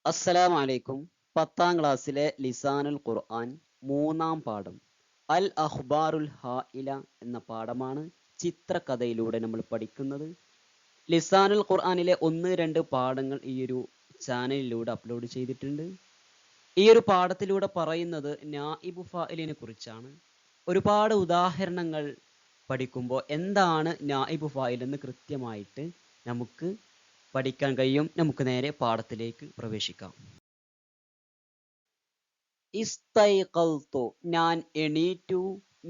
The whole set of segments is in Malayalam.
അസ്സലാമു അലൈക്കും. 10ാം ക്ലാസ്സിലെ ലിസാനുൽ ഖുർആൻ 3-ാം പാഠം അൽ അഖ്ബാറുൽ ഹായില എന്ന പാഠമാണ് ചിത്രകഥയിലൂടെ നമ്മൾ പഠിക്കുന്നത്. ലിസാനുൽ ഖുർആനിലെ 1-2 പാഠങ്ങൾ ഈ ഒരു ചാനലിലൂടെ അപ്ലോഡ് ചെയ്തിട്ടുണ്ട്. ഈ ഒരു പാഠത്തിലൂടെ പറയുന്നത് നായിബു ഫായിലിനെ കുറിച്ചാണ്. ഒരുപാട് ഉദാഹരണങ്ങൾ പഠിക്കുമ്പോൾ എന്താണ് നായിബു ഫായിൽ എന്ന് കൃത്യമായിട്ട് നമുക്ക് പഠിക്കാൻ കഴിയും. നമുക്ക് നേരെ പാഠത്തിലേക്ക് പ്രവേശിക്കാം. ഇസ്തൈഖൽതു, ഞാൻ എണീറ്റു,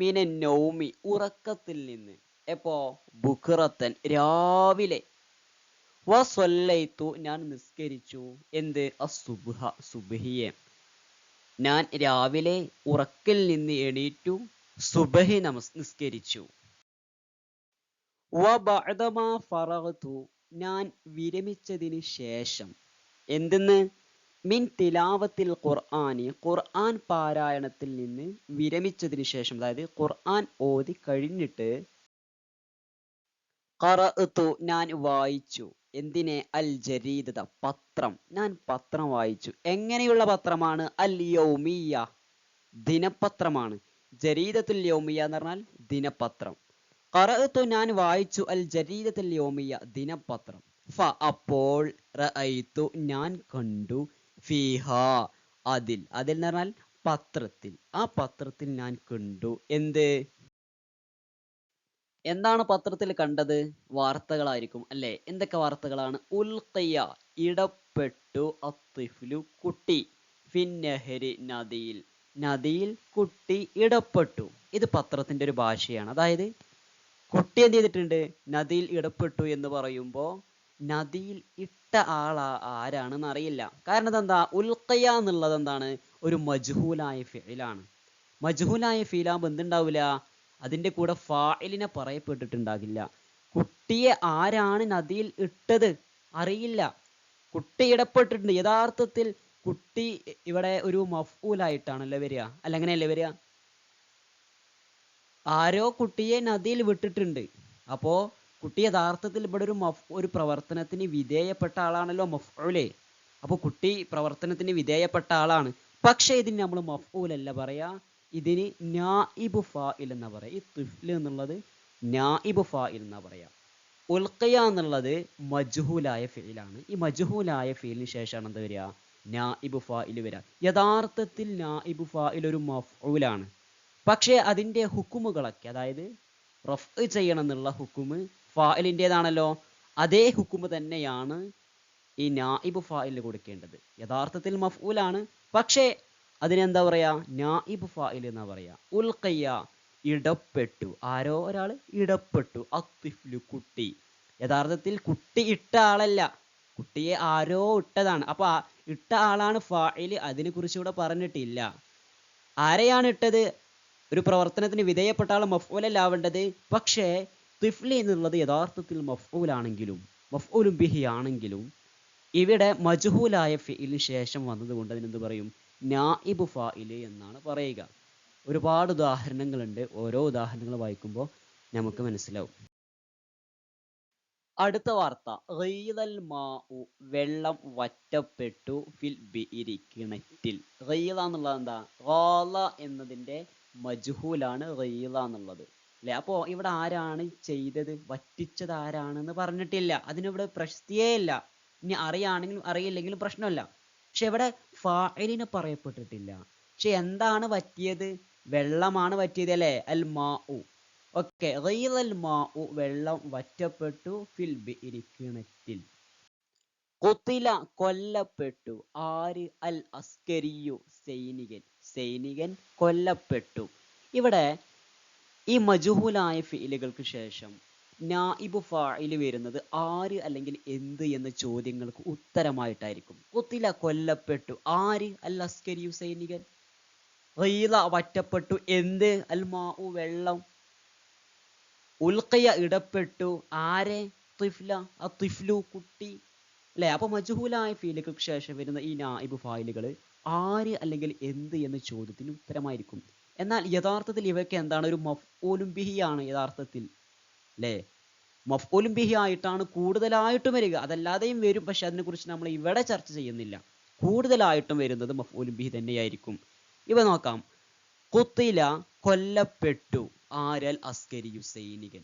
മിനൻ നൗമി, ഉറക്കത്തിൽ നിന്ന്. എപ്പോ? ബുഖറത്തൻ, രാവിലെ. വസല്ലൈതു, ഞാൻ നിസ്കരിച്ചു. എന്ത്? അസുബ്ഹ, സുബ്ഹിയെ. ഞാൻ രാവിലെ ഉറക്കിൽ നിന്ന് എണീറ്റു, സുബ്ഹി നിസ്കരിച്ചു. വബഅദമാ ഫറഗ്തു, ഞാൻ വിരമിച്ചതിന് ശേഷം. എന്തെന്ന്? മിൻ തിലാവത്തിൽ ഖുർആനി, ഖുർആൻ പാരായണത്തിൽ നിന്ന് വിരമിച്ചതിന് ശേഷം, അതായത് ഖുർആൻ ഓതി കഴിഞ്ഞിട്ട്. ഖറഅതു, ഞാൻ വായിച്ചു. എന്തിനെ? അൽ ജരീദത, പത്രം. ഞാൻ പത്രം വായിച്ചു. എങ്ങനെയുള്ള പത്രമാണ്? അൽ യൗമിയ, ദിനപത്രമാണ്. ജരീദത്തുൽ യൗമിയ എന്ന് പറഞ്ഞാൽ ദിനപത്രം. ഖറഅതു, ഞാൻ വായിച്ചു. അൽ ജരീദത്തുൽ യൗമിയ, ദിനപത്രം. ഫ, അപ്പോൾ. റഅയ്തു, ഞാൻ കണ്ടു. ഫീഹ, അതിൽ. അതിൽ എന്ന് പറഞ്ഞാൽ പത്രത്തിൽ. ആ പത്രത്തിൽ ഞാൻ കണ്ടു. എന്ത്? എന്താണ് പത്രത്തിൽ കണ്ടത്? വാർത്തകളായിരിക്കും അല്ലേ? എന്തൊക്കെ വാർത്തകളാണ്? ഉൽഖിയ, ഇടപെട്ടു. അത്തിഫ്ലു, കുട്ടി. ഫിന്നഹരി, നദിയിൽ. നദിയിൽ കുട്ടി ഇടപെട്ടു. ഇത് പത്രത്തിന്റെ ഒരു ഭാഷയാണ്. അതായത് കുട്ടി എന്ത് ചെയ്തിട്ടുണ്ട്? നദിയിൽ ഇടപെട്ടു എന്ന് പറയുമ്പോൾ നദിയിൽ ഇട്ട ആരാണെന്ന് അറിയില്ല. കാരണം എന്താ? ഉൽഖിയ എന്നുള്ളത് എന്താണ്? ഒരു മജ്ഹൂലായ ഫിഇലാണ്. മജ്ഹൂലായ ഫിഇലാകുമ്പോൾ എന്തുണ്ടാവില്ല? അതിന്റെ കൂടെ ഫാഇലിനെ പറയപ്പെട്ടിട്ടുണ്ടാകില്ല. കുട്ടിയെ ആരാണ് നദിയിൽ ഇട്ടത് അറിയില്ല. കുട്ടി ഇടപെട്ടിട്ടുണ്ട്. യഥാർത്ഥത്തിൽ കുട്ടി ഇവിടെ ഒരു മഫ്ഊലായിട്ടാണല്ലോ വരിക, അല്ല അങ്ങനെയല്ലേ വരിക? ആരോ കുട്ടിയെ നദിയിൽ വിട്ടിട്ടുണ്ട്. അപ്പോ കുട്ടി യഥാർത്ഥത്തിൽ ഇവിടെ ഒരു പ്രവർത്തനത്തിന് വിധേയപ്പെട്ട ആളാണല്ലോ മഫ്ഊല്. അപ്പൊ കുട്ടി പ്രവർത്തനത്തിന് വിധേയപ്പെട്ട ആളാണ്. പക്ഷെ ഇതിന് നമ്മൾ മഫ്ഊലല്ല പറയാ, ഇതിന് നായിബു ഫാഇൽ എന്നാ പറയാ. ഈ തിഫ്ല് എന്നുള്ളത് നായിബു ഫാഇൽ എന്നാ പറയാ. ഉൽഖിയ എന്നുള്ളത് മജ്ഹൂലായ ഫിഇലാണ്. ഈ മജ്ഹൂലായ ഫിഇലിന് ശേഷമാണ് എന്താ വരിക? നായിബു ഫാഇൽ വരിക. യഥാർത്ഥത്തിൽ നായിബു ഫാഇൽ ഒരു മഫ്ഊലാണ്. പക്ഷേ അതിന്റെ ഹുക്കുമുകളൊക്കെ, അതായത് റഫ് ചെയ്യണം എന്നുള്ള ഹുക്കുമ് ഫാഇലിൻ്റെതാണല്ലോ. അതേ ഹുക്കുമ് തന്നെയാണ് ഈ നായിബു ഫാഇൽ കൊടുക്കേണ്ടത്. യഥാർത്ഥത്തിൽ മഫ്ഊലാണ്, പക്ഷേ അതിനെന്താ പറയാ? നായിബ് ഫാഇൽ എന്നാ പറയാ. ഉൽഖിയ, ഇടപെട്ടു. ആരോ ഒരാൾ ഇടപെട്ടു. അത്തിഫ്ലു, കുട്ടി. യഥാർത്ഥത്തിൽ കുട്ടി ഇട്ട ആളല്ല, കുട്ടിയെ ആരോ ഇട്ടതാണ്. അപ്പൊ ഇട്ട ആളാണ് ഫാഇൽ. അതിനെ കുറിച്ച് ഇവിടെ പറഞ്ഞിട്ടില്ല. ആരെയാണ് ഇട്ടത്? ഒരു പ്രവർത്തനത്തിന് വിധേയപ്പെട്ട ആൾ മഫ്ഊലല്ല ആവേണ്ടത്. പക്ഷേ തിഫ്ലി എന്നുള്ളത് യഥാർത്ഥത്തിൽ മഫ്ഊലാണെങ്കിലും മഫ്ഊലും ബിഹി ആണെങ്കിലും ഇവിടെ മജ്ഹൂലായ ഫിഇലിന് ശേഷം വന്നതുകൊണ്ട് അതിനെന്ത് പറയും? നായിബു ഫാഇൽ എന്നാണ് പറയുക. ഒരുപാട് ഉദാഹരണങ്ങളുണ്ട്. ഓരോ ഉദാഹരണങ്ങൾ വായിക്കുമ്പോൾ നമുക്ക് മനസ്സിലാവും. അടുത്ത വാർത്ത. ഗീദൽ മാഉ, വെള്ളം വറ്റപ്പെട്ടു. ഫിൽ ബിഇരി, കിണറ്റിൽ. ഗീദ എന്നുള്ളത് എന്താ? ഗാല എന്നതിന്റെ മജ്ഹൂലാണ് ഗീദ എന്നുള്ളത് അല്ലെ? അപ്പോ ഇവിടെ ആരാണ് ചെയ്തത്? വറ്റിച്ചത് ആരാണെന്ന് പറഞ്ഞിട്ടില്ല. അതിനിവിടെ പ്രശ്നയേ ഇല്ല. ഇനി അറിയാണെങ്കിലും അറിയില്ലെങ്കിലും പ്രശ്നമല്ല. പക്ഷെ ഇവിടെ ഫാഇലിനെ പറയപ്പെട്ടിട്ടില്ല. പക്ഷെ എന്താണ് വറ്റിയത്? വെള്ളമാണ് വറ്റിയത് അല്ലേ? അൽ മാഉ. ഓക്കെ. ഗീദൽ മാഉ, വെള്ളം വറ്റപ്പെട്ടു. ഫിൽ ബിഇരി, കിണറ്റിൽ. ഖുതില, കൊല്ലപ്പെട്ടു. ആര്? അൽ അസ്കരിയു, സൈനികൻ. സൈനികൻ കൊല്ലപ്പെട്ടു. ഇവിടെ ഈ മജ്ഹൂലായ ഫിഇലുകൾക്ക് ശേഷം നായിബു ഫാഇൽ വരുന്നത് ആര് അല്ലെങ്കിൽ എന്ത് എന്ന ചോദ്യങ്ങൾക്ക് ഉത്തരമായിട്ടായിരിക്കും. ഖുതില, കൊല്ലപ്പെട്ടു. ആര്? അൽ അസ്കരിയു, സൈനികൻ. ഗീദ, വറ്റപ്പെട്ടു. എന്ത്? അൽ മാഉ, വെള്ളം. ഉൽഖിയ, ഇടപെട്ടു. ആരെ? തിഫ്ല, തിഫ്ലു, കുട്ടി അല്ലെ? അപ്പൊ മജ്ഹൂലായ ഫീലുകൾക്ക് ശേഷം വരുന്ന ഈ നായിബ് ഫായിലുകൾ ആര് അല്ലെങ്കിൽ എന്ത് എന്ന ചോദ്യത്തിന് ഉത്തരമായിരിക്കും. എന്നാൽ യഥാർത്ഥത്തിൽ ഇവയ്ക്ക് എന്താണ്? ഒരു മഫ്ഊലും ബിഹി ആണ് യഥാർത്ഥത്തിൽ അല്ലേ? മഫ്ഊലും ബിഹി ആയിട്ടാണ് കൂടുതലായിട്ടും വരിക. അതല്ലാതെയും വരും, പക്ഷെ അതിനെ കുറിച്ച് നമ്മൾ ഇവിടെ ചർച്ച ചെയ്യുന്നില്ല. കൂടുതലായിട്ടും വരുന്നത് മഫ്ഊലുൻ ബിഹി തന്നെയായിരിക്കും. ഇവ നോക്കാം. ഖുത്തില കൊല്ലപ്പെട്ടു. ആരൽ അസ്കരിയു സൈനികൻ.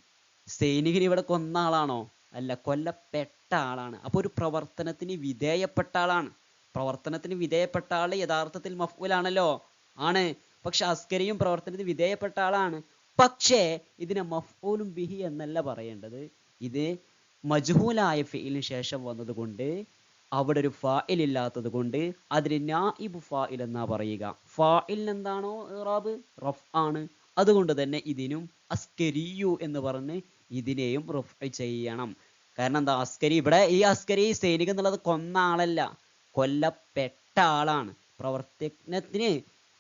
സൈനികൻ ഇവിടെ കൊന്ന ആളാണോ? അല്ല, കൊല്ലപ്പെട്ട ആളാണ്. അപ്പോൾ ഒരു പ്രവർത്തനത്തിന് വിധേയപ്പെട്ട ആളാണ്. പ്രവർത്തനത്തിന് വിധേയപ്പെട്ട ആള് യഥാർത്ഥത്തിൽ മഫ്ഊലാണല്ലോ, ആണ്. പക്ഷെ അസ്കരിയും പ്രവർത്തനത്തിന് വിധേയപ്പെട്ട ആളാണ്. പക്ഷേ ഇതിനെ മഫ്ഊലുൻ ബിഹി എന്നല്ല പറയേണ്ടത്. ഇത് മജ്ഹൂലായ ഫിഇലിന് ശേഷം വന്നതുകൊണ്ട്, അവിടെ ഒരു ഫാഇൽ ഇല്ലാത്തത് കൊണ്ട് അതിന് നായിബു ഫാഇൽ എന്നാ പറയുക. ഫാഇലിന് എന്താണോ ഇറാബ്, റഫ് ആണ്. അതുകൊണ്ട് തന്നെ ഇതിനും അസ്കരിയു എന്ന് പറഞ്ഞ് ഇതിനെയും റഫ് ചെയ്യണം. കാരണം എന്താ, അസ്കരി ഇവിടെ ഈ അസ്കരി സൈനികൻ എന്നുള്ളത് കൊന്ന ആളല്ല, കൊല്ലപ്പെട്ട ആളാണ്, പ്രവർത്തനത്തിന്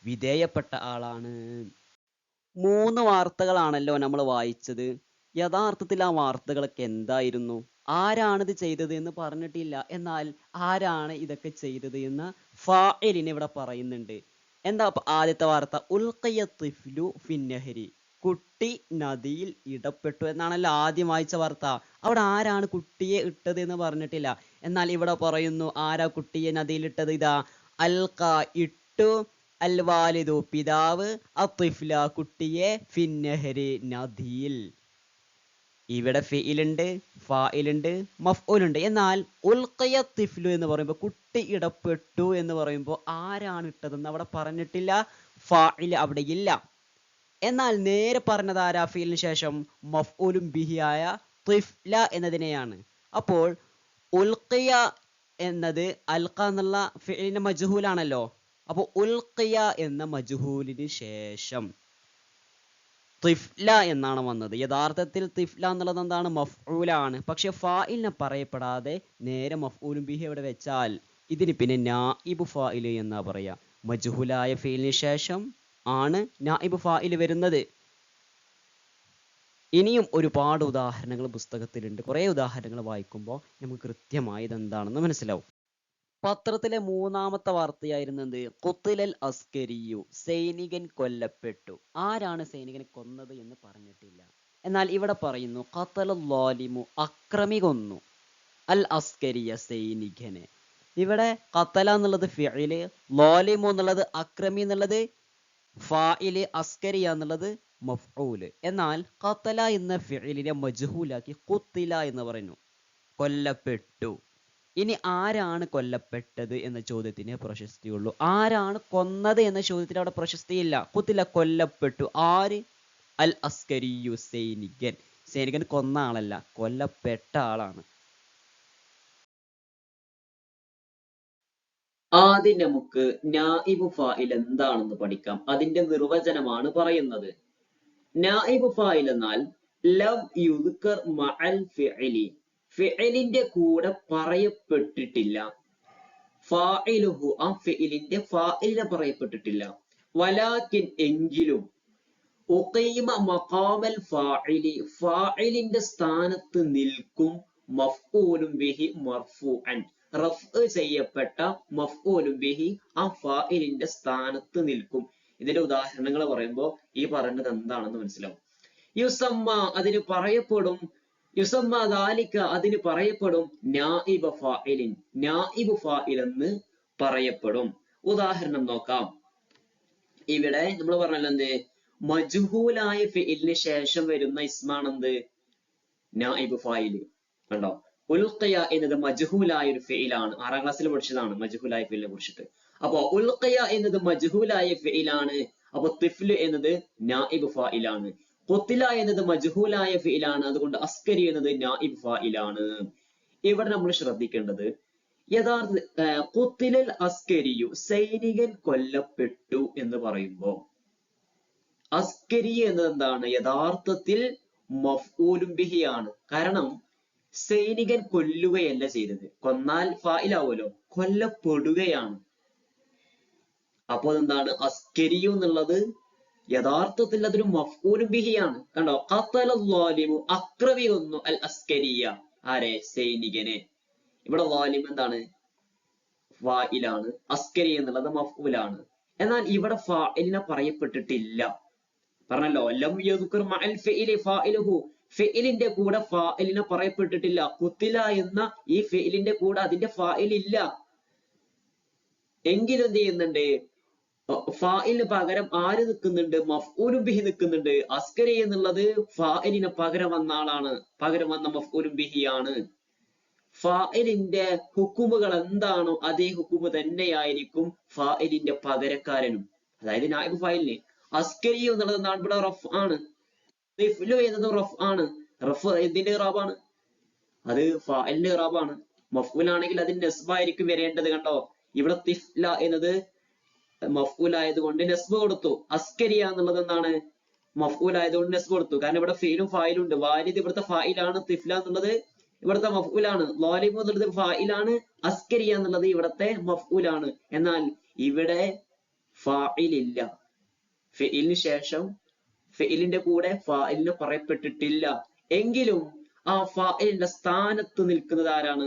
വിധേയപ്പെട്ട ആളാണ്. 3 വാർത്തകളാണല്ലോ നമ്മൾ വായിച്ചത്. യഥാർത്ഥത്തിൽ ആ വാർത്തകളൊക്കെ എന്തായിരുന്നു? ആരാണിത് ചെയ്തത് എന്ന് പറഞ്ഞിട്ടില്ല. എന്നാൽ ആരാണ് ഇതൊക്കെ ചെയ്തത് എന്ന് ഫാഇലിനെ ഇവിടെ പറയുന്നുണ്ട്. എന്താ ആദ്യത്തെ വാർത്ത? ഉൽഖിയ തിഫ്ലു ഫിന്നഹരി. കുട്ടി നദിയിൽ ഇടപെട്ടു എന്നാണല്ലോ ആദ്യം വായിച്ച വാർത്ത. അവിടെ ആരാണ് കുട്ടിയെ ഇട്ടത് എന്ന് പറഞ്ഞിട്ടില്ല. എന്നാൽ ഇവിടെ പറയുന്നു ആരാ കുട്ടിയെ നദിയിൽ ഇട്ടത്. ഇതാ അൽഖ ഇട്ടു, അൽ വാലിദു പിതാവ്, അത്തിഫ്ല കുട്ടിയെ, ഫിന്നഹരി നദിയിൽ. ഇവിടെ ഫിഇലുണ്ട്, ഫാഇലുണ്ട്, മഫ്ഊലുണ്ട്. എന്നാൽ ഉൽഖിയ തിഫ്ലു എന്ന് പറയുമ്പോൾ, കുട്ടി ഇടപെട്ടു എന്ന് പറയുമ്പോൾ ആരാണ് ഇട്ടതെന്ന് അവിടെ പറഞ്ഞിട്ടില്ല. ഫാഇൽ അവിടെ ഇല്ല. എന്നാൽ നേരെ പറഞ്ഞത് ആരാ? ഫിഇലിന് ശേഷം മഫ്ഊലുൻ ബിഹിയായ തിഫ്ല എന്നതിനെയാണ്. അപ്പോൾ ഉൽഖിയ എന്നത് അൽഖ എന്നുള്ള ഫിഇലിന്റെ മജ്ഹൂലാണല്ലോ. അപ്പോൾ ഉൽഖിയ എന്ന മജ്ഹൂലിന് ശേഷം തിഫ്ല എന്നാണ് വന്നത്. യഥാർത്ഥത്തിൽ തിഫ്ല എന്നുള്ളത് എന്താണ്? മഫ്ഊലാണ്. പക്ഷെ ഫാഇലിനെ പറയപ്പെടാതെ നേരെ മഫ്ഊലുൻ ബിഹി അവിടെ വെച്ചാൽ ഇതിന് പിന്നെ നായിബു ഫാഇൽ എന്നാ പറയാ. മജ്ഹൂലായ ഫിഇലിന് ശേഷം ആണ് നായിബു ഫാഇൽ വരുന്നത്. ഇനിയും ഒരുപാട് ഉദാഹരണങ്ങൾ പുസ്തകത്തിലുണ്ട്. കുറേ ഉദാഹരണങ്ങൾ വായിക്കുമ്പോൾ നമുക്ക് കൃത്യമായി ഇതെന്താണെന്ന് മനസ്സിലാവും. പത്രത്തിലെ 3ാമത്തെ വാർത്തയായിരുന്നു എന്ത്? ഖുത്തിലൽ അസ്കരിയു, സൈനികൻ കൊല്ലപ്പെട്ടു. ആരാണ് സൈനികനെ കൊന്നത് എന്ന് പറഞ്ഞിട്ടില്ല. എന്നാൽ ഇവിടെ പറയുന്നു ഖതലൽ ളാലിമു, അക്രമി കൊന്നു, അൽ അസ്കരിയ സൈനികനെ. ഇവിടെ ഖതല എന്നുള്ളത് ഫിഇല്, ളാലിമു എന്നുള്ളത് അക്രമി എന്നുള്ളത് ഫാഇല്, അസ്കരിയ എന്നുള്ളത് മഫ്ഊല്. എന്നാൽ ഖതല എന്ന ഫിഇലിനെ മജ്ഹൂലാക്കി ഖുത്തില എന്ന് പറയുന്നു, കൊല്ലപ്പെട്ടു. ഇനി ആരാണ് കൊല്ലപ്പെട്ടത് എന്ന ചോദ്യത്തിന് പ്രശസ്തിയുള്ളൂ. ആരാണ് കൊന്നത് എന്ന ചോദ്യത്തിന് അവിടെ പ്രശസ്തിയില്ല. ഖുത്തില കൊല്ലപ്പെട്ടു. ആര്? അൽ അസ്കരിയു, സൈനികൻ. സൈനികൻ കൊന്ന ആളല്ല, കൊല്ലപ്പെട്ട ആളാണ്. ആദ്യം നമുക്ക് നായിബു ഫാഇൽ എന്താണെന്ന് പഠിക്കാം. അതിന്റെ നിർവചനമാണ് പറയുന്നത്. നായിബു ഫാഇൽ എന്നാൽ ലം യുദ്കർ മഅൽ ഫിഇലി, ഫിഇലിന്റെ കൂടെ പറയപ്പെട്ടിട്ടില്ല. ഫാഇലുഹു, ആ ഫിഇലിന്റെ ഫാഇലിനെ പറയപ്പെട്ടിട്ടില്ല. വലാകിൻ എങ്കിലും, ഉഖീമ മഖാമൽ ഫാഇലി, ഫാഇലിന്റെ സ്ഥാനത്ത് നിൽക്കും, മഫ്ഊലുൻ ബിഹി മർഫൂഅൻ, റഫ്ഉ ചെയ്യപ്പെട്ട മഫ്ഊലുൻ ബിഹി ആ ഫാഇലിന്റെ സ്ഥാനത്ത് നിൽക്കും. ഇതിന്റെ ഉദാഹരണങ്ങൾ പറയുമ്പോൾ ഈ പറയുന്നത് എന്താണെന്ന് മനസ്സിലാവും. യുസമ്മ, അതിന് പറയപ്പെടും, യുസമ്മ ദാലിക, അതിന് പറയപ്പെടും, നായിബ ഫാഇലിൻ, നായിബു ഫാഇൽ എന്ന് പറയപ്പെടും. ഉദാഹരണം നോക്കാം. ഇവിടെ നമ്മൾ പറഞ്ഞല്ലോ എന്ത്? മജ്ഹൂലായ ഫിഇലിന് ശേഷം വരുന്ന ഇസ്മാണെന്ത്? നായിബു ഫാഇൽ. കണ്ടോ? ഉൽഖിയ എന്നത് മജ്ഹൂലായ ഒരു ഫിഇലാണ്. 6ാം ക്ലാസ്സിൽ പഠിച്ചതാണ് മജ്ഹൂലായ ഫിഇലിനെ കുറിച്ചിട്ട്. അപ്പൊ ഉൽഖിയ എന്നത് മജ്ഹൂലായ ഫിഇലാണ്. അപ്പൊ തിഫ്ല് എന്നത് നായിബു ഫാഇലാണ്. ഖുത്തില എന്നത് മജ്ഹൂലായ ഫിഇലാണ്. അതുകൊണ്ട് അസ്കരി എന്നത് നായിബ് ഫാഇലാണ്. ഇവിടെ നമ്മൾ ശ്രദ്ധിക്കേണ്ടത്, യഥാർത്ഥ ഖുത്തിലൽ അസ്കരിയു, സൈനികൻ കൊല്ലപ്പെട്ടു എന്ന് പറയുമ്പോ അസ്കരി എന്നത് എന്താണ്? യഥാർത്ഥത്തിൽ മഫ്ഊലുൻ ബിഹി ആണ്. കാരണം സൈനികൻ കൊല്ലുകയല്ല ചെയ്തത്. കൊന്നാൽ ഫാഇലാവുമല്ലോ, കൊല്ലപ്പെടുകയാണ്. അപ്പോൾ എന്താണ്? അസ്കരിയു എന്നുള്ളത് യഥാർത്ഥത്തിൽ അതൊരു മഫ്ഊലുൻ ബിഹിയാണ്. കണ്ടോ? ഖതലൽ ളാലിമു, അക്രമി കൊന്നു, അൽ അസ്കരിയ, ആരെ? സൈനികനെ. ഇവിടെ ളാലിം എന്താണ്? ഫാഇലാണ്. അസ്കരി എന്നുള്ളത് മഫ്ഊലാണ്. എന്നാൽ ഇവിടെ ഫാഇലിനെ പറയപ്പെട്ടിട്ടില്ല. പറഞ്ഞല്ലോ ലം യദ്കുർ മഅൽ ഫിഇലി ഫാഇലുഹു, ഫിഇലിന്റെ കൂടെ ഫാഇലിനെ പറയപ്പെട്ടിട്ടില്ല. ഖുത്തില എന്ന ഈ ഫിഇലിന്റെ കൂടെ അതിന്റെ ഫാഇൽ ഇല്ല. എങ്കിലും എന്ത് ചെയ്യുന്നുണ്ട്, ഫായിലിന് പകരം ആര് നിൽക്കുന്നുണ്ട്, മഫ്ഊലും ബിഹി നിൽക്കുന്നുണ്ട്. അസ്കരി എന്നുള്ളത് ഫായിലിന് പകരം വന്ന ആളാണ്, പകരം വന്ന മഫ്ഊലും ബിഹി ആണ്. ഫായിലിന്റെ ഹുക്കുമുകൾ എന്താണോ അതേ ഹുക്കുമ് തന്നെയായിരിക്കും ഫായിലിന്റെ പകരക്കാരനും. അതായത് നായിബ് ഫായിലിന് അസ്കരി എന്നുള്ളത് എന്താണ്, ഇവിടെ റഫ് ആണ്. തിഫ്ലു എന്നത് റഫ് ആണ്. റഫ് ഇതിന്റെ ഇറാബാണ്, അത് ഫായിലിന്റെ ഇറാബാണ്. മഫ്ഊലാണെങ്കിൽ അതിന്റെ നെസ്ബായിരിക്കും വരേണ്ടത്. കണ്ടോ, ഇവിടെ തിഫ്ല എന്നത് മഫ്ഊൽ ആയതുകൊണ്ട് നെസ്ബ് കൊടുത്തു. അസ്കരിയ എന്നുള്ളത് എന്താണ്, മഫ്ഊൽ ആയതുകൊണ്ട് നെസ്ബ് കൊടുത്തു. കാരണം ഇവിടെ ഫീലും ഫായിലും ഉണ്ട്. വാലിദ് ഇവിടുത്തെ ഫായിലാണ്, തിഫ്ല എന്നുള്ളത് ഇവിടുത്തെ മഫ്ഊലാണ്. ളാലിബ് എന്നുള്ളത് ഫായിലാണ്, അസ്കരിയ എന്നുള്ളത് ഇവിടത്തെ മഫ്ഊലാണ്. എന്നാൽ ഇവിടെ ഫായിലില്ല. ഫിഇലിന് ശേഷം ഫിഇലിന്റെ കൂടെ ഫായിലിന് പറയപ്പെട്ടിട്ടില്ല. എങ്കിലും ആ ഫായിലിന്റെ സ്ഥാനത്ത് നിൽക്കുന്നത് ആരാണ്,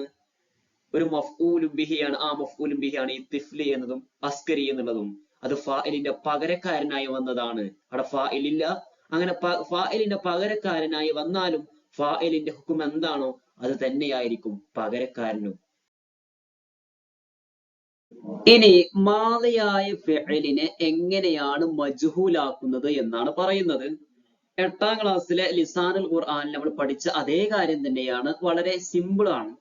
ഒരു മഫ്ഊലും ബിഹിയാണ്. ആ മഫ്ഊലും ബിഹിയാണ് ഈ തിഫ്ലി എന്നതും അസ്കരി എന്നുള്ളതും. അത് ഫായിലിന്റെ പകരക്കാരനായി വന്നതാണ്. അവിടെ ഫായിലില്ല. അങ്ങനെ ഫായിലിന്റെ പകരക്കാരനായി വന്നാലും ഫായിലിന്റെ ഹുക്കും എന്താണോ അത് തന്നെയായിരിക്കും പകരക്കാരനും. ഇനി മാദിയായ ഫിഇലിനെ എങ്ങനെയാണ് മജ്ഹൂലാക്കുന്നത് എന്നാണ് പറയുന്നത്. 8ാം ക്ലാസ്സിലെ ലിസാനുൽ ഖുർആനിൽ നമ്മൾ പഠിച്ച അതേ കാര്യം തന്നെയാണ്, വളരെ സിമ്പിൾ ആണ്.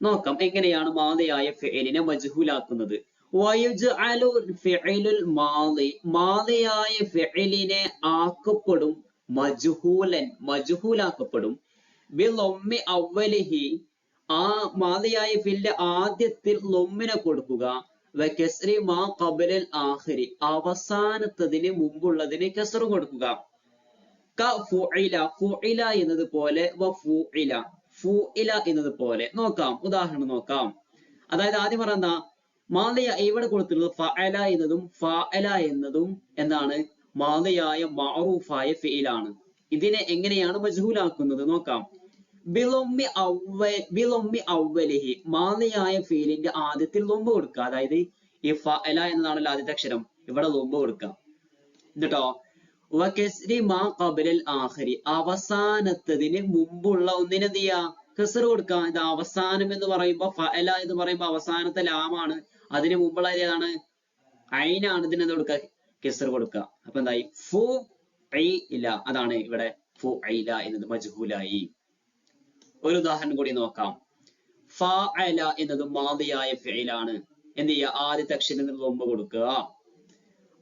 നോക്കാം എങ്ങനെയാണ് മാദിയായ ഫിഇലിനെ മജ്ഹൂലാക്കുന്നത്. വയുജ്അലു ഫിഇലുൽ മാദി, മാദിയായ ഫിഇലിനെ ആക്കപ്പെടും മജ്ഹൂലൻ, മജ്ഹൂലാക്കപ്പെടും. ബിളമ്മി അവലിഹി, ആ മാദിയായ ഫിഇലിന്റെ ആദ്യത്തിൽ ലൊമ്മിനെ കൊടുക്കുക. വകസ്രി മാ ഖബലൽ ആഖിരി, അവസാനത്തതിന് മുമ്പുള്ളതിന് കസ്ർ കൊടുക്കുക. ക ഫുഇല, ഫുഇല എന്നത് പോലെ, വഫുഇല, ഫുഇല എന്നത് പോലെ. നോക്കാം, ഉദാഹരണം നോക്കാം. അതായത് ആദ്യം പറയുന്ന മാദിയ ഇവിടെ കൊടുത്തിട്ടുള്ളത് ഫഅല എന്നതും ഫഅല എന്നതും എന്താണ്, മാദിയായ മഅറൂഫായ ഫിഇലാണ്. ഇതിനെ എങ്ങനെയാണ് മജ്ഹൂലാക്കുന്നത് നോക്കാം. ബിളമ്മി അവലിഹി, മാദിയായ ഫിഇലിന്റെ ആദ്യത്തിൽ ലൊമ്പ് കൊടുക്കുക. അതായത് ഈ ഫഅല എന്നതാണല്ലോ ആദ്യത്തെ അക്ഷരം, ഇവിടെ ലൊമ്പ് കൊടുക്കുക. എന്നിട്ടോ വകസ്രി മാ ഖബലൽ ആഖിരി, അവസാനത്തതിന് മുമ്പുള്ള ഒന്നിന് എന്ത് ചെയ്യാ, കസ്ർ കൊടുക്കുക. ഇത് അവസാനം എന്ന് പറയുമ്പോ ഫഅല എന്ന് പറയുമ്പോ അവസാനത്തെ ലാമാണ്, അതിന് മുമ്പുള്ള ഏതാണ്, ഐനാണ്. ഇതിന് എന്ത് കൊടുക്കുക, കസ്ർ കൊടുക്കുക. അപ്പൊ എന്തായി, ഫുഇല, അതാണ് ഇവിടെ ഫുഇല എന്നത് മജ്ഹൂലായി. ഒരു ഉദാഹരണം കൂടി നോക്കാം. ഫഅല എന്നത് മാദിയായ ഫിഇലാണ്. എന്ത് ചെയ്യുക, ആദ്യത്തെ അക്ഷരത്തിൽ ലൊമ്പ് കൊടുക്കുക.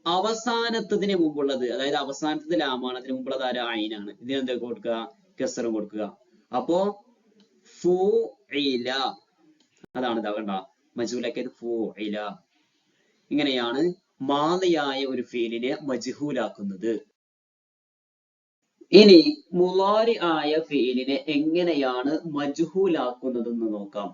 അവസാനത്തതിന് മുമ്പുള്ളത്, അതായത് അവസാനത്തത് ലാമാണ്, അതിന് മുമ്പുള്ളത് ഐനാണ്. ഇതിന് എന്തൊക്കെ കൊടുക്കുക, കസ്റും കൊടുക്കുക. അപ്പോ ഫുഇല, അതാണ് ഇതാ കണ്ട മജ്ഹൂലാക്കിയത്, ഫുഇല. ഇങ്ങനെയാണ് മാദിയായ ഒരു ഫീലിനെ മജ്ഹൂലാക്കുന്നത്. ഇനി മുളാരി ആയ ഫീലിനെ എങ്ങനെയാണ് മജ്ഹൂലാക്കുന്നതെന്ന് നോക്കാം.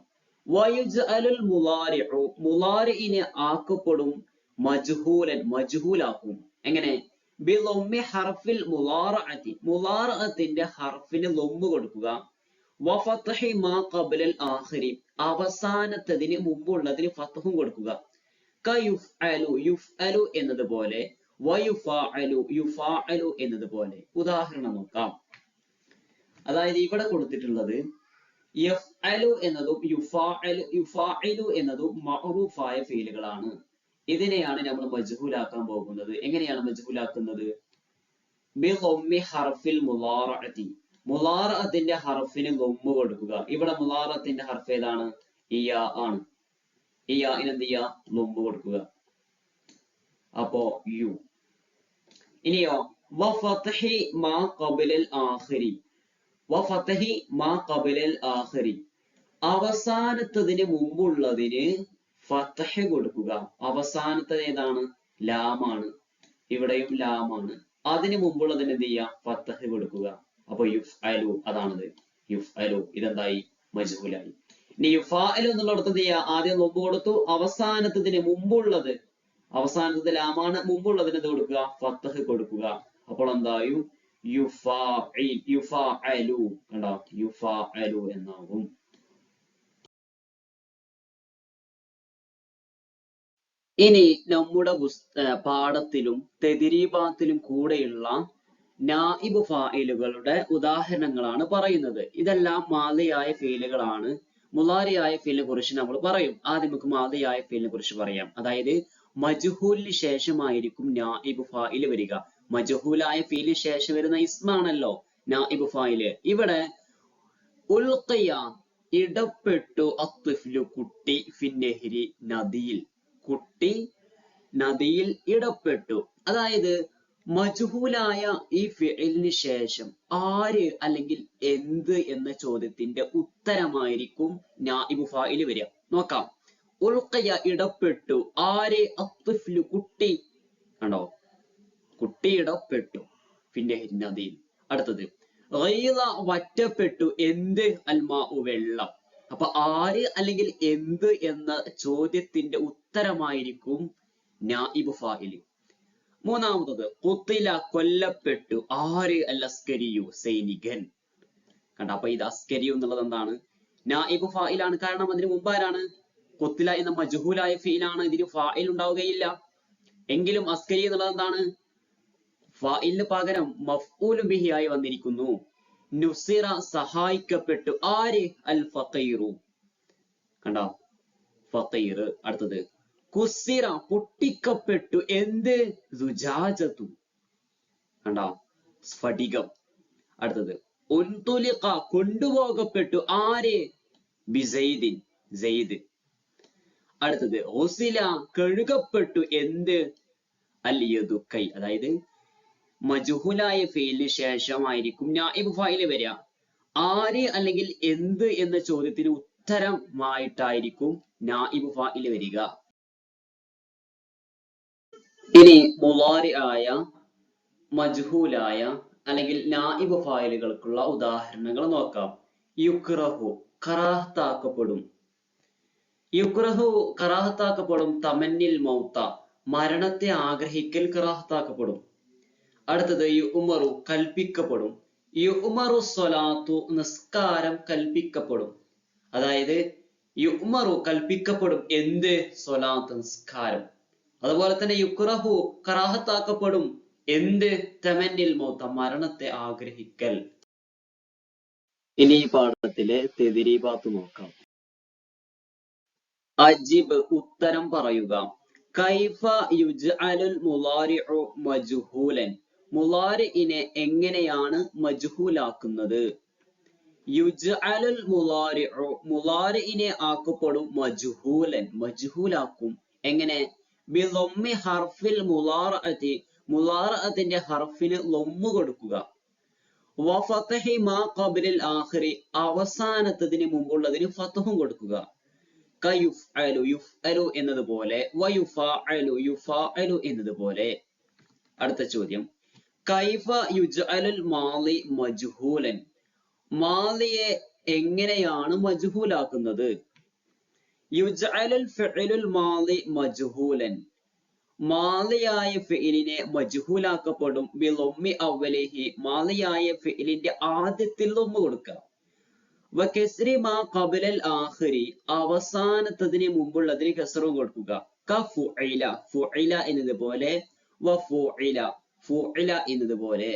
വയുജ്അലുൽ മുളാരിഉ, മുളാരിഇനെ ആക്കപ്പെടും മജ്ഹൂലൻ, മജ്ഹൂലാക്കും. എങ്ങനെ, ബിളമ്മി ഹർഫിൽ മുളാറഅതി, മുളാറഅത്തിന്റെ ഹർഫിന് ലൊമ്പ് കൊടുക്കുക. വഫത്ഹി മാ ഖബലൽ ആഖിരി, അവസാനത്തതിന് മുമ്പുള്ളതിന് ഫത്ഹും കൊടുക്കുക. കയുഫ്അലു, യുഫ്അലു എന്നതുപോലെ, വയുഫഅലു, യുഫഅലു എന്നതുപോലെ. ഉദാഹരണം നോക്കാം. അതായത് ഇവിടെ കൊടുത്തിട്ടുള്ളത് യഫ്അലു എന്നതും യുഫാഇലു എന്നതും മഅറൂഫായ ഫീലുകളാണ്. ഇതിനെയാണ് നമ്മൾ മജ്ഹൂലാക്കാൻ പോകുന്നത്. എങ്ങനെയാണ് മജ്ഹൂലാക്കുന്നത്, ബിളമ്മി ഹർഫിൽ മുളാറഅതി, മുളാറഅത്തിന്റെ ഹർഫിന് ലൊമ്മ് കൊടുക്കുക. ഇവിടെ മുളാറഅത്തിന്റെ ഹർഫ് ഏതാണ്, ഇയ ആണ്. ഇയാന് എന്ത് ചെയ്യാ, ലൊമ്പ് കൊടുക്കുക. അപ്പോ യു. ഇനിയോ വഫത്ഹി മാ ഖബലൽ ആഖിരി, വഫത്ഹി മാ ഖബലൽ ആഖിരി, അവസാനത്തതിന് മുമ്പുള്ളതിന് ഫത്ഹ് കൊടുക്കുക. അവസാനത്തത് ഏതാണ്, ലാമാണ്. ഇവിടെയും ലാമാണ്. അതിന് മുമ്പുള്ളതിന് എന്ത് ചെയ്യാ, ഫത്ഹ് കൊടുക്കുക. അപ്പൊ യുഫ്അലു, അതാണത് യുഫ്അലു. ഇതെന്തായി, മജ്ഹൂലായി. ഇനി യുഫാഇലു എന്നുള്ളിടത്ത് എന്ത് ചെയ്യാ, ആദ്യം ലൊമ്പ് കൊടുത്തു. അവസാനത്തതിന് മുമ്പുള്ളത്, അവസാനത്തത് ലാമാണ്, മുമ്പുള്ളതിന് എന്ത് കൊടുക്കുക, ഫത്ഹ് കൊടുക്കുക. അപ്പോൾ എന്തായും യുഫാഇലു, കണ്ടോ, യുഫാഇലു എന്നാകും. ഇനി നമ്മുടെ പാഠത്തിലും തെദ്രീബാത്തിലും കൂടെയുള്ള നായിബ് ഫായിലുകളുടെ ഉദാഹരണങ്ങളാണ് പറയുന്നത്. ഇതെല്ലാം മാദിയായ ഫീലുകളാണ്. മുളാരിയായ ഫീലിനെ കുറിച്ച് നമ്മൾ പറയും. ആദ്യം നമുക്ക് മാദിയായ ഫീലിനെ കുറിച്ച് പറയാം. അതായത് മജ്ഹൂലിന് ശേഷമായിരിക്കും നായിബ് ഫാഇൽ വരിക. മജ്ഹൂലായ ഫീലിന് ശേഷം വരുന്ന ഇസ്മാണല്ലോ നായിബ് ഫാഇൽ. ഇവിടെ ഉൽഖിയ ഇടപെട്ടു അത്ഫ്ലു കുട്ടി ഫിന്നഹരി നദിയിൽ, കുട്ടി നദിയിൽ ഇടപെട്ടു. അതായത് മജ്ഹൂലായ ഈ ഫിഇലിന് ശേഷം ആര് അല്ലെങ്കിൽ എന്ത് എന്ന ചോദ്യത്തിന്റെ ഉത്തരമായിരിക്കും നായിബ് ഫാഇൽ വരിക. നോക്കാം. ഉൽഖിയ ഇടപെട്ടു, ആര്? അത്ഫ്ലു കുട്ടി. കണ്ടോ, കുട്ടി ഇടപെട്ടു ഫിന്നഹരി നദിയിൽ. അടുത്തത് ഗൈള വറ്റപ്പെട്ടു, എന്ത്? അൽമാഉ വെള്ളം. അപ്പൊ ആര് അല്ലെങ്കിൽ എന്ത് എന്ന ചോദ്യത്തിന്റെ ഉത്തരമായിരിക്കും നായിബ് ഫാഇൽ. മൂന്നാമത്തത് ഖുത്തില കൊല്ലപ്പെട്ടു, ആര്? അൽ അസ്കരിയു സൈനികൻ. കണ്ട, അപ്പൊ ഇത് അസ്കരിയു എന്നുള്ളത് എന്താണ്? നായിബ് ഫാഇലാണ്. കാരണം അതിന് മുമ്പ് ആരാണ്? ഖുത്തില എന്ന മജ്ഹൂലായ ഫീലാണ്. ഇതിന് ഫാഇൽ ഉണ്ടാവുകയില്ല. എങ്കിലും അസ്കരി എന്നുള്ളത് എന്താണ്? ഫാഇലിന് പകരം മഫ്ഊലു ബിഹി ആയി വന്നിരിക്കുന്നു. നുസിറ സഹായിക്കപ്പെട്ടു, ആര്? അൽ ഫഖീറു. കണ്ടോ, ഫഖീർ. അടുത്തത് കുസിറ പൊട്ടിക്കപ്പെട്ടു, എന്ത്? സുജാജത്തു. കണ്ടോ, സ്ഫടികം. അടുത്തത് ഉൻതുലിഖ കൊണ്ടുപോകപ്പെട്ടു, ആര്? ബിസൈദിൻ, സെയ്ദ്. അടുത്തത് ഉസില കഴുകപ്പെട്ടു, എന്ത്? അൽ യദു, കൈ. അതായത് മജ്ഹൂലായ ഫീലിന് ശേഷമായിരിക്കും നായിബ് ഫാഇൽ വരിക. ആര് അല്ലെങ്കിൽ എന്ത് എന്ന ചോദ്യത്തിന് ഉത്തരമായിട്ടായിരിക്കും നായിബ് ഫാഇൽ വരിക. ഇനി മുളാരി ആയ, മജ്ഹൂലായ അല്ലെങ്കിൽ നായിബ് ഫാഇലുകൾക്കുള്ള ഉദാഹരണങ്ങൾ നോക്കാം. യുക്റഹു കറാഹത്താക്കപ്പെടും. യുക്റഹു കറാഹത്താക്കപ്പെടും. തമന്നിൽ മൗത്ത മരണത്തെ ആഗ്രഹിക്കൽ കറാഹത്താക്കപ്പെടും. അടുത്തത് യുഉമറു കൽപ്പിക്കപ്പെടും. യുഉമറു സ്വലാത്തു നിസ്കാരം കൽപ്പിക്കപ്പെടും. അതായത് യുഉമറു കൽപ്പിക്കപ്പെടും, എന്ത്? സ്വലാത്ത് നിസ്കാരം. അതുപോലെ തന്നെ യുക്റഹു കറാഹത്താക്കപ്പെടും, എന്ത്? തമന്നിൽ മൗത്ത മരണത്തെ ആഗ്രഹിക്കൽ. ഇനി ഈ പാഠത്തിലെ തെദ്രീബാത്ത് നോക്കാം. അജിബ് ഉത്തരം പറയുക. കൈഫ യുജ്അലുൽ മുളാരിഉ മജ്ഹൂലൻ. മുളാരിഇനെ എങ്ങനെയാണ് മജ്ഹൂലാക്കുന്നത്? യുജ്അലുൽ മുളാരിഉ മുളാരിഇനെ ആക്കപ്പെടും മജ്ഹൂലൻ, മജ്ഹൂലാക്കും. എങ്ങനെ? ബിളമ്മി ഹർഫിൽ മുളാറഅതി മുളാറഅത്തിന്റെ ഹർഫിന് ലമ്മ് കൊടുക്കുക. വഫതഹി മാ ഖബ്ലിൽ ആഖിരി അവസാനത്തതിന് മുമ്പുള്ളതിന് ഫതഹും കൊടുക്കുക. കയുഫ്അലു യുഫ്അലു എന്നതുപോലെ, വയുഫാഅലു യുഫാഅലു എന്നതുപോലെ. അടുത്ത ചോദ്യം, കൈഫ യുജ്അലുൽ മാളി മജ്ഹൂലൻ. മാളിയെ എങ്ങനെയാണ് മജ്ഹൂലാക്കുന്നത്? യുജ്അലുൽ ഫിഅലുൽ മാളി മജ്ഹൂലൻ. മാളിയായ ഫിഇലിനെ മജ്ഹൂലാക്കപ്പെടും. ബിളമ്മി അവലിഹി മാളിയായ ഫിഇലിന്റെ ആദ്യത്തിൽ ലമ്മ് കൊടുക്കുക. വകസ്രി മാ ഖബ്ലൽ ആഖിരി അവസാനത്തതിന് മുമ്പുള്ളതിന് കസ്റും കൊടുക്കുക. കഫുഇല ഫുഇല എന്നതുപോലെ, വഫുഇല ഫുഇല എന്നതുപോലെ.